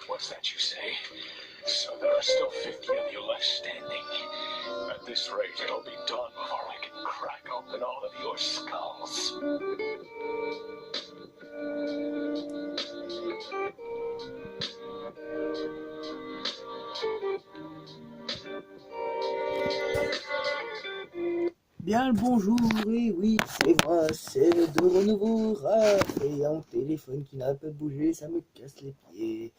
What's that you say? So there are still 50 of you left standing. At this rate, it'll be done before I can crack open all of your skulls. Bien le bonjour, et oui, c'est moi, c'est de renouveau Raph, et un téléphone qui n'a pas bougé, ça me casse les pieds.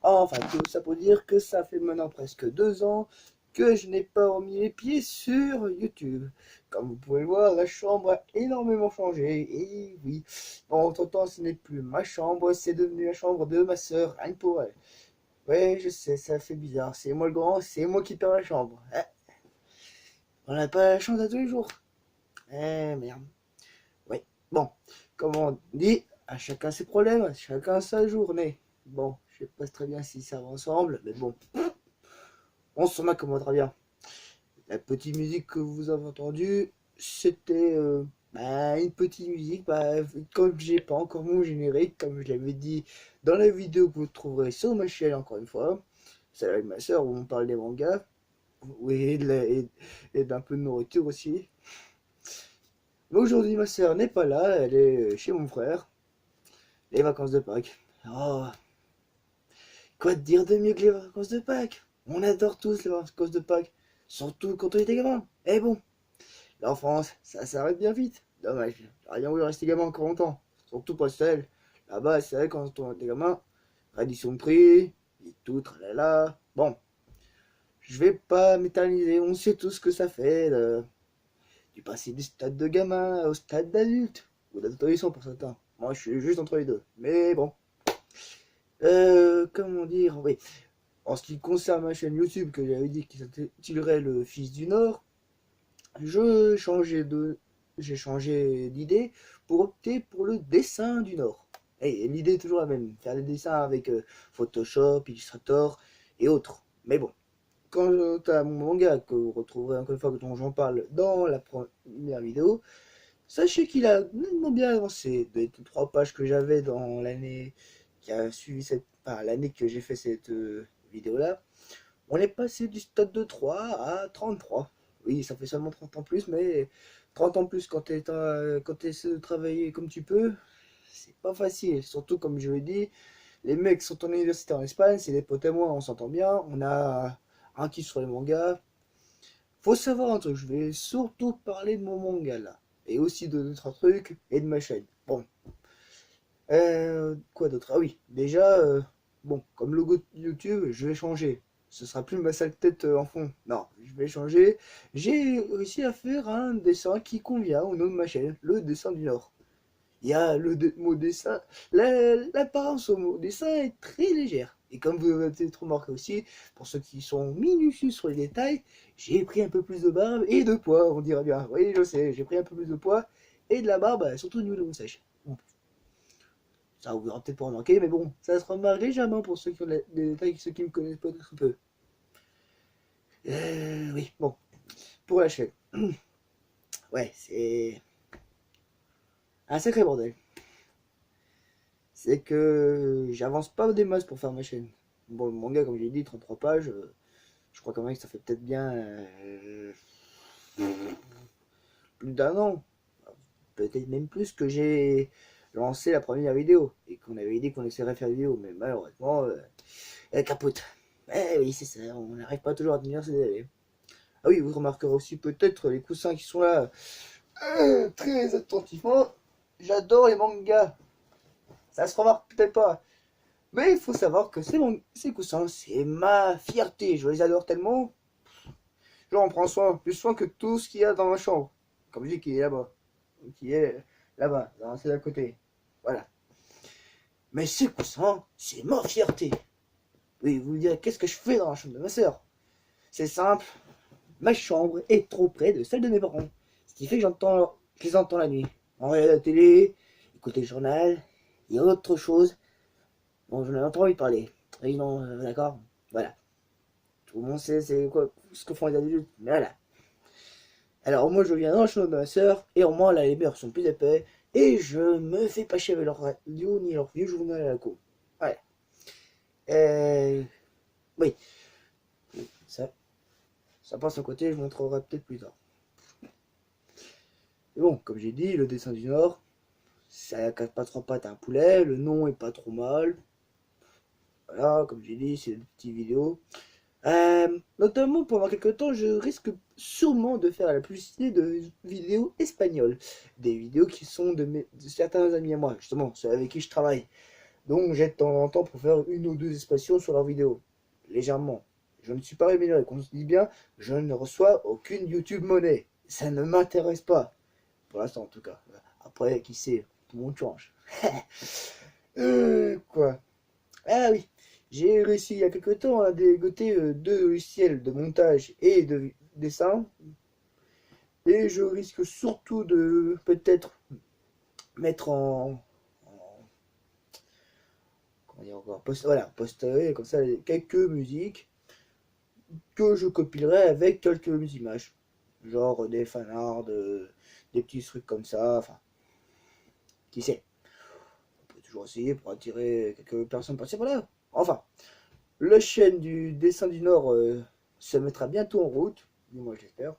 Enfin, tout ça pour dire que ça fait maintenant presque 2 ans que je n'ai pas remis les pieds sur YouTube. Comme vous pouvez le voir, la chambre a énormément changé, et oui, entre-temps, ce n'est plus ma chambre, c'est devenu la chambre de ma soeur, rien que pour elle. Ouais, je sais, ça fait bizarre, c'est moi le grand, c'est moi qui perds la chambre. On n'a pas la chance à tous les jours. Merde. Oui. Bon, comme on dit, à chacun ses problèmes, à chacun sa journée. Bon, je sais pas très bien si ça va ensemble, mais bon, on s'en accommodera bien. La petite musique que vous avez entendue, c'était une petite musique, comme j'ai pas encore mon générique, comme je l'avais dit dans la vidéo que vous trouverez sur ma chaîne encore une fois. C'est avec ma soeur où on parle des mangas. Oui, et d'un peu de nourriture aussi. Mais aujourd'hui, ma soeur n'est pas là, elle est chez mon frère. Les vacances de Pâques. Oh, quoi te dire de mieux que les vacances de Pâques? On adore tous les vacances de Pâques, surtout quand on était gamin. Et bon, l'enfance, ça s'arrête bien vite. Dommage, j'aurais bien voulu rester gamin encore longtemps. Surtout pas seul. Là-bas, c'est vrai, quand on était gamin, reddition de prix, et tout, tralala. Bon, je vais pas m'éterniser, on sait tous ce que ça fait du passer du stade de gamin au stade d'adulte, ou d'adolescent pour certains. Moi, je suis juste entre les deux. Mais bon. Comment dire, oui. En ce qui concerne ma chaîne YouTube, que j'avais dit qu'il s'intitulerait Le Fils du Nord, j'ai changé d'idée pour opter pour le dessin du Nord. Et l'idée est toujours la même, faire des dessins avec Photoshop, Illustrator et autres. Mais bon, quant à mon manga, que vous retrouverez encore une fois dont j'en parle dans la première vidéo, sachez qu'il a nettement bien avancé. Des 3 pages que j'avais dans l'année qui a suivi l'année que j'ai fait cette vidéo là, on est passé du stade de 3 à 33. Oui, ça fait seulement 30 ans plus, mais 30 ans plus quand tu essaies de travailler comme tu peux, c'est pas facile. Surtout, comme je l'ai dit, les mecs sont en université en Espagne, c'est des potes à moi, on s'entend bien, on a un kiff sur les mangas. Faut savoir un truc, je vais surtout parler de mon manga là, et aussi de d'autres trucs, et de ma chaîne. Bon, quoi d'autre? Ah oui, déjà, bon, comme logo de YouTube, je vais changer. Ce sera plus ma sale tête en fond. Non, je vais changer. J'ai réussi à faire un dessin qui convient au nom de ma chaîne, le dessin du Nord. Il y a le mot dessin, l'apparence au mot dessin est très légère. Et comme vous avez peut-être remarqué aussi, pour ceux qui sont minutieux sur les détails, j'ai pris un peu plus de barbe et de poids, on dirait bien. Oui, je sais, j'ai pris un peu plus de poids et de la barbe, surtout au niveau de mon sèche. Bon, ça vous aura peut-être pas remarqué, mais bon, ça se remarque légèrement pour ceux qui ont des détails, ceux qui me connaissent peut-être un peu. Oui, bon, pour la chaîne. Ouais, c'est un sacré bordel. C'est que j'avance pas des masses pour faire ma chaîne. Bon, le manga, comme j'ai dit, 33 pages, je crois quand même que ça fait peut-être bien plus d'1 an, peut-être même plus que j'ai lancé la première vidéo et qu'on avait dit qu'on essaierait de faire une vidéo, mais malheureusement, elle capote. Eh oui, c'est ça, on n'arrive pas toujours à tenir ses délais. Ah oui, vous remarquerez aussi peut-être les coussins qui sont là très attentivement. J'adore les mangas. Ça se remarque peut-être pas. Mais il faut savoir que ces coussins, c'est ma fierté. Je les adore tellement. J'en prends soin, plus soin que tout ce qu'il y a dans ma chambre. Comme je dis, qui est là-bas. Qui est là-bas, c'est à côté. Voilà. Mais ces coussins, c'est ma fierté. Oui, vous vous direz, qu'est-ce que je fais dans la chambre de ma soeur? C'est simple. Ma chambre est trop près de celle de mes parents. Ce qui fait que je les entends la nuit. On regarde la télé, écouter le journal, et autre chose. Bon, j'en ai pas envie de parler. Oui, non, d'accord. Voilà. Tout le monde sait c'est quoi ce que font les adultes. Mais voilà. Alors moi je viens dans le chambre de ma soeur, et au moins là les murs sont plus épais, et je me fais pas chier avec leur radio ni leur vieux journal à la con. Voilà. Oui, ça, ça passe à côté, je montrerai peut-être plus tard. Mais bon, comme j'ai dit, le dessin du Nord, ça casse pas trop pattes à un poulet, le nom est pas trop mal. Voilà, comme j'ai dit, c'est des petites vidéos. Notamment pendant quelques temps, je risque sûrement de faire la publicité de vidéos espagnoles. Des vidéos qui sont de certains amis à moi, justement, ceux avec qui je travaille. Donc j'ai de temps en temps pour faire une ou deux expressions sur leurs vidéos. Légèrement. Je ne suis pas rémunéré, qu'on se dit bien, je ne reçois aucune YouTube monnaie. Ça ne m'intéresse pas. Pour l'instant en tout cas. Après, qui sait, tout le monde change. Quoi. Ah oui, j'ai réussi il y a quelque temps à dégoter deux logiciels de montage et de dessin. Et je risque surtout de peut-être mettre comment dire encore, voilà, poster comme ça quelques musiques que je copierai avec quelques images. Genre des fanarts, des petits trucs comme ça. Enfin, qui sait. On peut toujours essayer pour attirer quelques personnes par-ci par-là. Enfin, la chaîne du dessin du Nord se mettra bientôt en route, du moins j'espère.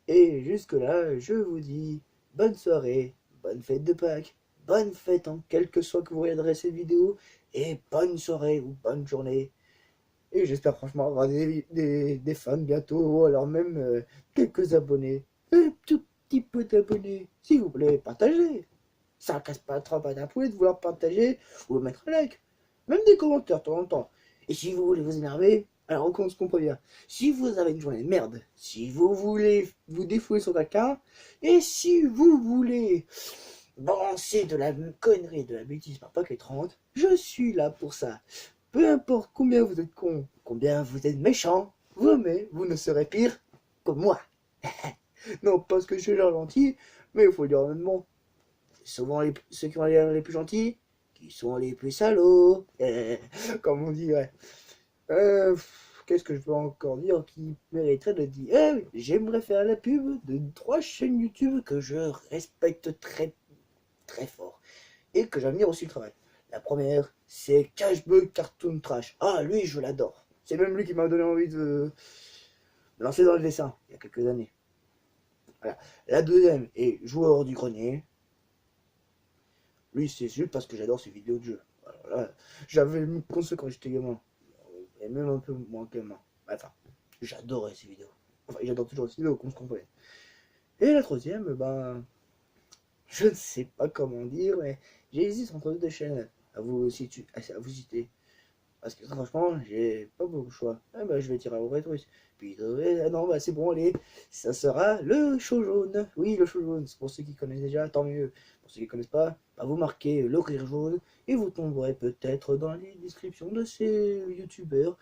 Et jusque-là, je vous dis bonne soirée, bonne fête de Pâques, bonne fête en quel que soit que vous regarderez cette vidéo, et bonne soirée ou bonne journée. Et j'espère franchement avoir des fans bientôt, ou alors même quelques abonnés. Un tout petit peu d'abonnés, s'il vous plaît, partagez. Ça ne casse pas trop à d'un poulet de vouloir partager ou mettre un like. Même des commentaires de temps en temps. Et si vous voulez vous énerver, alors on se comprend bien. Si vous avez une journée de merde, si vous voulez vous défouler sur quelqu'un, et si vous voulez balancer de la connerie, de la bêtise par paquet 30, je suis là pour ça. Peu importe combien vous êtes con, combien vous êtes méchant, vous ne serez pire que moi. Non, parce que je suis gentil, mais il faut dire honnêtement, souvent ceux qui ont l'air les plus gentils, qui sont les plus salauds, comme on dit, ouais. Qu'est-ce que je peux encore dire qui mériterait de dire j'aimerais faire la pub de 3 chaînes YouTube que je respecte très très fort et que j'admire aussi le travail. La première, c'est Cashbug Cartoon Trash. Ah, lui, je l'adore. C'est même lui qui m'a donné envie de me lancer dans le dessin il y a quelques années. Voilà. La deuxième est Joueur du Grenier. Lui, c'est juste parce que j'adore ses vidéos de jeu. Voilà. J'avais une console quand j'étais gamin. Et même un peu moins gamin. Enfin, j'adorais ces vidéos. Enfin, j'adore toujours ces vidéos, qu'on se comprenne. Et la troisième, ben, je ne sais pas comment dire, mais j'hésite entre deux chaînes à vous citer. Parce que franchement, j'ai pas beaucoup de choix. Ah bah, je vais tirer au rétro. Puis, non, bah c'est bon, allez. Ça sera le show jaune. Oui, le show jaune. C'est pour ceux qui connaissent déjà, tant mieux. Pour ceux qui connaissent pas, bah, vous marquez le rire jaune et vous tomberez peut-être dans les descriptions de ces youtubeurs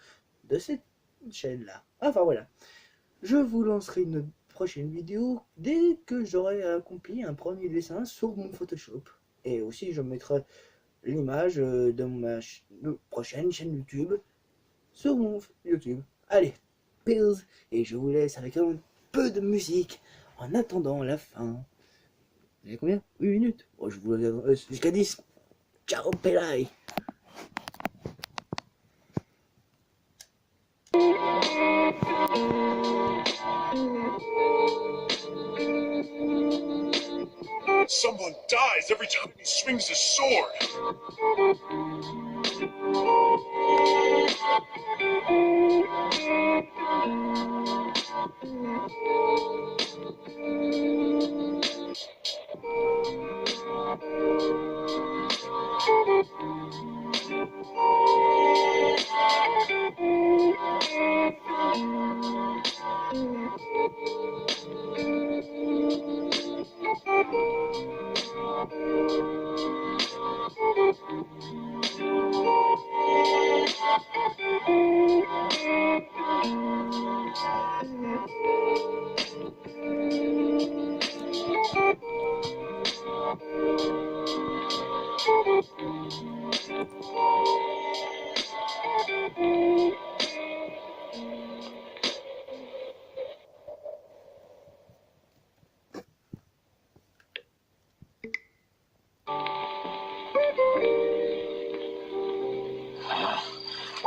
de cette chaîne-là. Enfin voilà. Je vous lancerai une prochaine vidéo dès que j'aurai accompli un premier dessin sur mon Photoshop. Et aussi, je mettrai l'image de ma prochaine chaîne YouTube sur mon YouTube. Allez, peace, et je vous laisse avec un peu de musique en attendant la fin. Vous avez combien? 8 minutes. Oh, je vous laisse jusqu'à 10. Ciao, Pelay. Someone dies every time he swings his sword.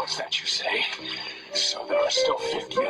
What's that you say? So there are still 50 of